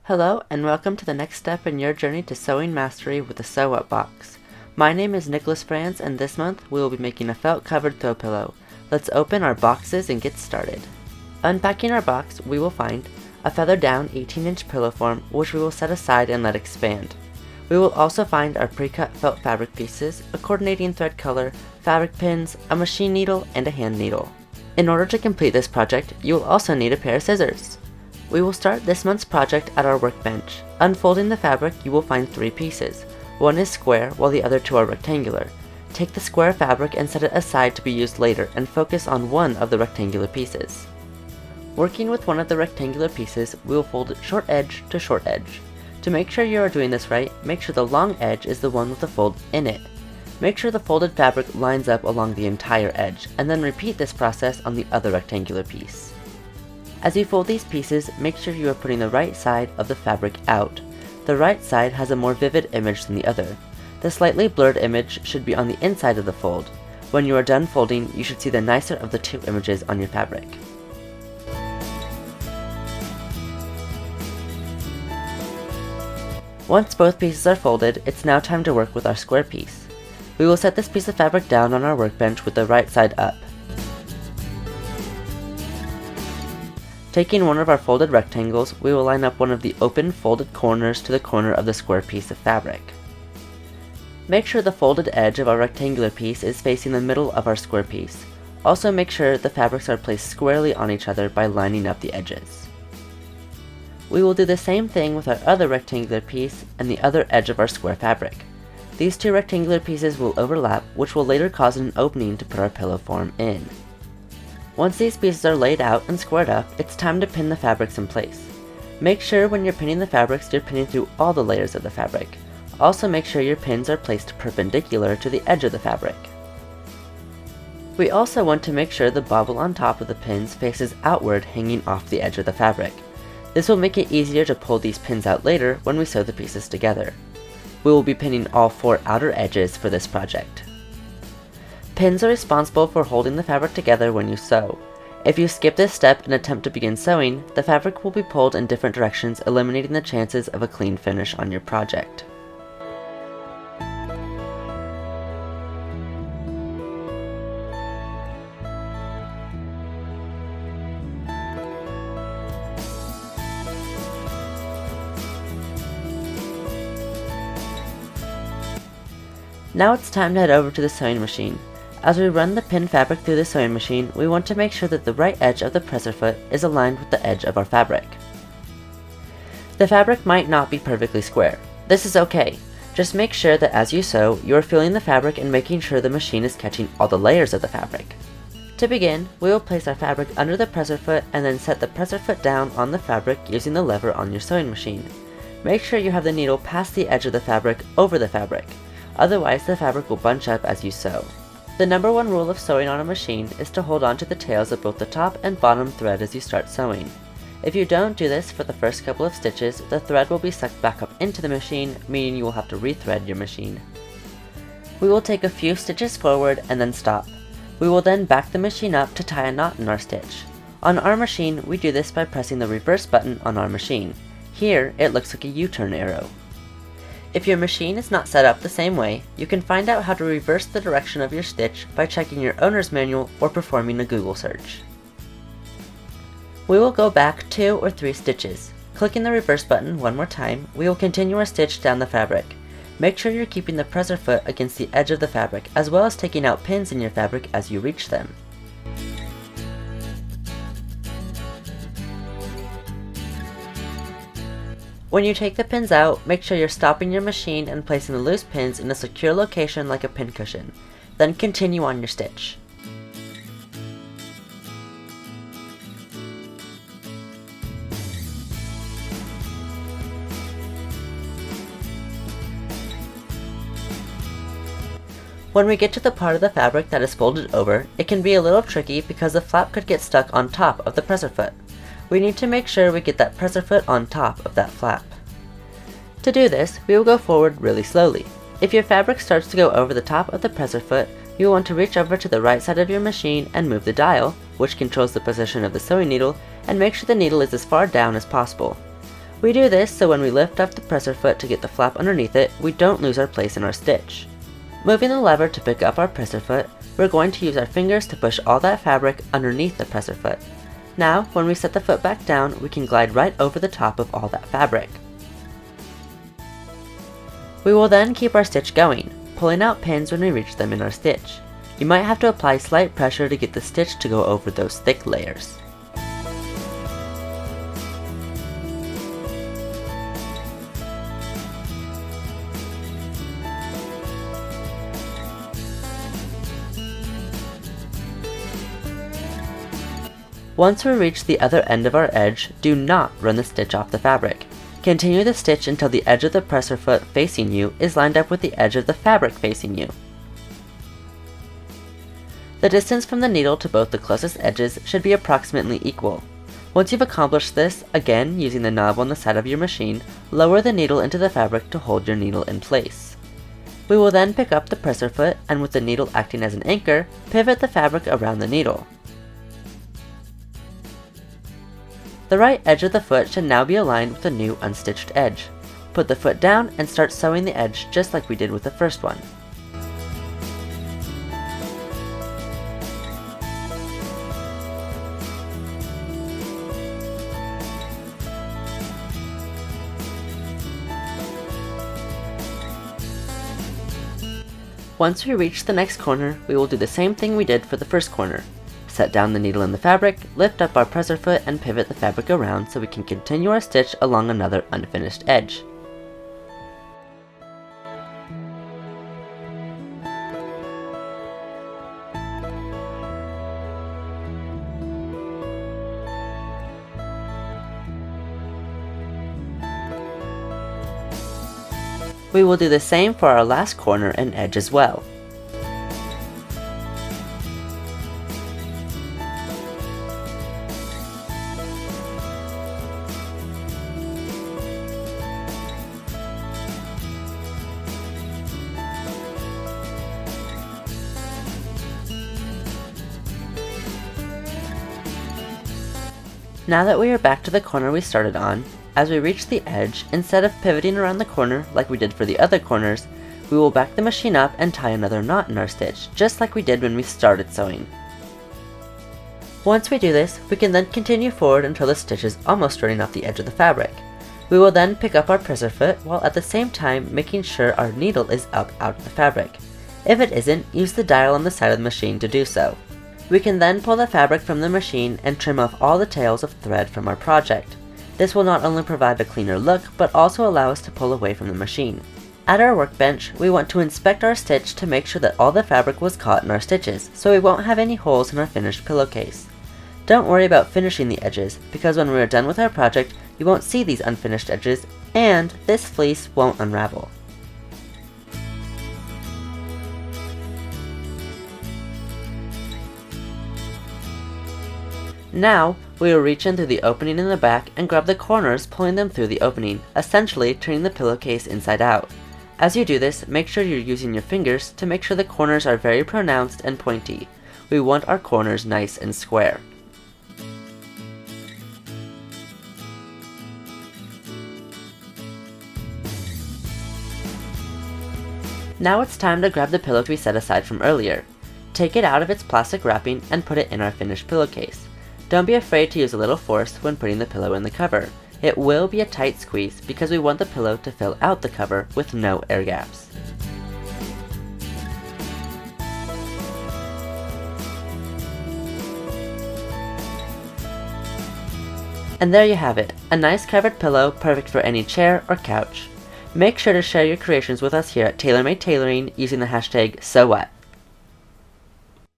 Hello and welcome to the next step in your journey to sewing mastery with the Sew Up Box. My name is Nicholas Franz and this month we will be making a felt covered throw pillow. Let's open our boxes and get started. Unpacking our box, we will find a feather down 18-inch pillow form which we will set aside and let expand. We will also find our pre-cut felt fabric pieces, a coordinating thread color, fabric pins, a machine needle, and a hand needle. In order to complete this project, you will also need a pair of scissors. We will start this month's project at our workbench. Unfolding the fabric, you will find 3 pieces. One is square, while the other 2 are rectangular. Take the square fabric and set it aside to be used later, and focus on one of the rectangular pieces. Working with one of the rectangular pieces, we will fold it short edge to short edge. To make sure you are doing this right, make sure the long edge is the one with the fold in it. Make sure the folded fabric lines up along the entire edge, and then repeat this process on the other rectangular piece. As you fold these pieces, make sure you are putting the right side of the fabric out. The right side has a more vivid image than the other. The slightly blurred image should be on the inside of the fold. When you are done folding, you should see the nicer of the 2 images on your fabric. Once both pieces are folded, it's now time to work with our square piece. We will set this piece of fabric down on our workbench with the right side up. Taking one of our folded rectangles, we will line up one of the open folded corners to the corner of the square piece of fabric. Make sure the folded edge of our rectangular piece is facing the middle of our square piece. Also make sure the fabrics are placed squarely on each other by lining up the edges. We will do the same thing with our other rectangular piece and the other edge of our square fabric. These 2 rectangular pieces will overlap, which will later cause an opening to put our pillow form in. Once these pieces are laid out and squared up, it's time to pin the fabrics in place. Make sure when you're pinning the fabrics, you're pinning through all the layers of the fabric. Also make sure your pins are placed perpendicular to the edge of the fabric. We also want to make sure the bobble on top of the pins faces outward, hanging off the edge of the fabric. This will make it easier to pull these pins out later when we sew the pieces together. We will be pinning all 4 outer edges for this project. Pins are responsible for holding the fabric together when you sew. If you skip this step and attempt to begin sewing, the fabric will be pulled in different directions, eliminating the chances of a clean finish on your project. Now it's time to head over to the sewing machine. As we run the pinned fabric through the sewing machine, we want to make sure that the right edge of the presser foot is aligned with the edge of our fabric. The fabric might not be perfectly square. This is okay. Just make sure that as you sew, you are feeling the fabric and making sure the machine is catching all the layers of the fabric. To begin, we will place our fabric under the presser foot and then set the presser foot down on the fabric using the lever on your sewing machine. Make sure you have the needle past the edge of the fabric over the fabric. Otherwise, the fabric will bunch up as you sew. The number 1 rule of sewing on a machine is to hold on to the tails of both the top and bottom thread as you start sewing. If you don't do this for the first couple of stitches, the thread will be sucked back up into the machine, meaning you will have to rethread your machine. We will take a few stitches forward and then stop. We will then back the machine up to tie a knot in our stitch. On our machine, we do this by pressing the reverse button on our machine. Here, it looks like a U-turn arrow. If your machine is not set up the same way, you can find out how to reverse the direction of your stitch by checking your owner's manual or performing a Google search. We will go back 2 or 3 stitches. Clicking the reverse button one more time, we will continue our stitch down the fabric. Make sure you're keeping the presser foot against the edge of the fabric, as well as taking out pins in your fabric as you reach them. When you take the pins out, make sure you're stopping your machine and placing the loose pins in a secure location like a pin cushion. Then continue on your stitch. When we get to the part of the fabric that is folded over, it can be a little tricky because the flap could get stuck on top of the presser foot. We need to make sure we get that presser foot on top of that flap. To do this, we will go forward really slowly. If your fabric starts to go over the top of the presser foot, you will want to reach over to the right side of your machine and move the dial, which controls the position of the sewing needle, and make sure the needle is as far down as possible. We do this so when we lift up the presser foot to get the flap underneath it, we don't lose our place in our stitch. Moving the lever to pick up our presser foot, we're going to use our fingers to push all that fabric underneath the presser foot. Now, when we set the foot back down, we can glide right over the top of all that fabric. We will then keep our stitch going, pulling out pins when we reach them in our stitch. You might have to apply slight pressure to get the stitch to go over those thick layers. Once we reach the other end of our edge, do not run the stitch off the fabric. Continue the stitch until the edge of the presser foot facing you is lined up with the edge of the fabric facing you. The distance from the needle to both the closest edges should be approximately equal. Once you've accomplished this, again using the knob on the side of your machine, lower the needle into the fabric to hold your needle in place. We will then pick up the presser foot and with the needle acting as an anchor, pivot the fabric around the needle. The right edge of the foot should now be aligned with the new unstitched edge. Put the foot down and start sewing the edge just like we did with the first one. Once we reach the next corner, we will do the same thing we did for the first corner. Set down the needle in the fabric, lift up our presser foot and pivot the fabric around so we can continue our stitch along another unfinished edge. We will do the same for our last corner and edge as well. Now that we are back to the corner we started on, as we reach the edge, instead of pivoting around the corner like we did for the other corners, we will back the machine up and tie another knot in our stitch, just like we did when we started sewing. Once we do this, we can then continue forward until the stitch is almost running off the edge of the fabric. We will then pick up our presser foot while at the same time making sure our needle is up out of the fabric. If it isn't, use the dial on the side of the machine to do so. We can then pull the fabric from the machine and trim off all the tails of thread from our project. This will not only provide a cleaner look, but also allow us to pull away from the machine. At our workbench, we want to inspect our stitch to make sure that all the fabric was caught in our stitches, so we won't have any holes in our finished pillowcase. Don't worry about finishing the edges, because when we are done with our project, you won't see these unfinished edges, and this fleece won't unravel. Now, we will reach in through the opening in the back and grab the corners, pulling them through the opening, essentially turning the pillowcase inside out. As you do this, make sure you're using your fingers to make sure the corners are very pronounced and pointy. We want our corners nice and square. Now it's time to grab the pillow we set aside from earlier. Take it out of its plastic wrapping and put it in our finished pillowcase. Don't be afraid to use a little force when putting the pillow in the cover. It will be a tight squeeze because we want the pillow to fill out the cover with no air gaps. And there you have it, a nice covered pillow perfect for any chair or couch. Make sure to share your creations with us here at TaylorMade Tailoring using the hashtag SewWhat.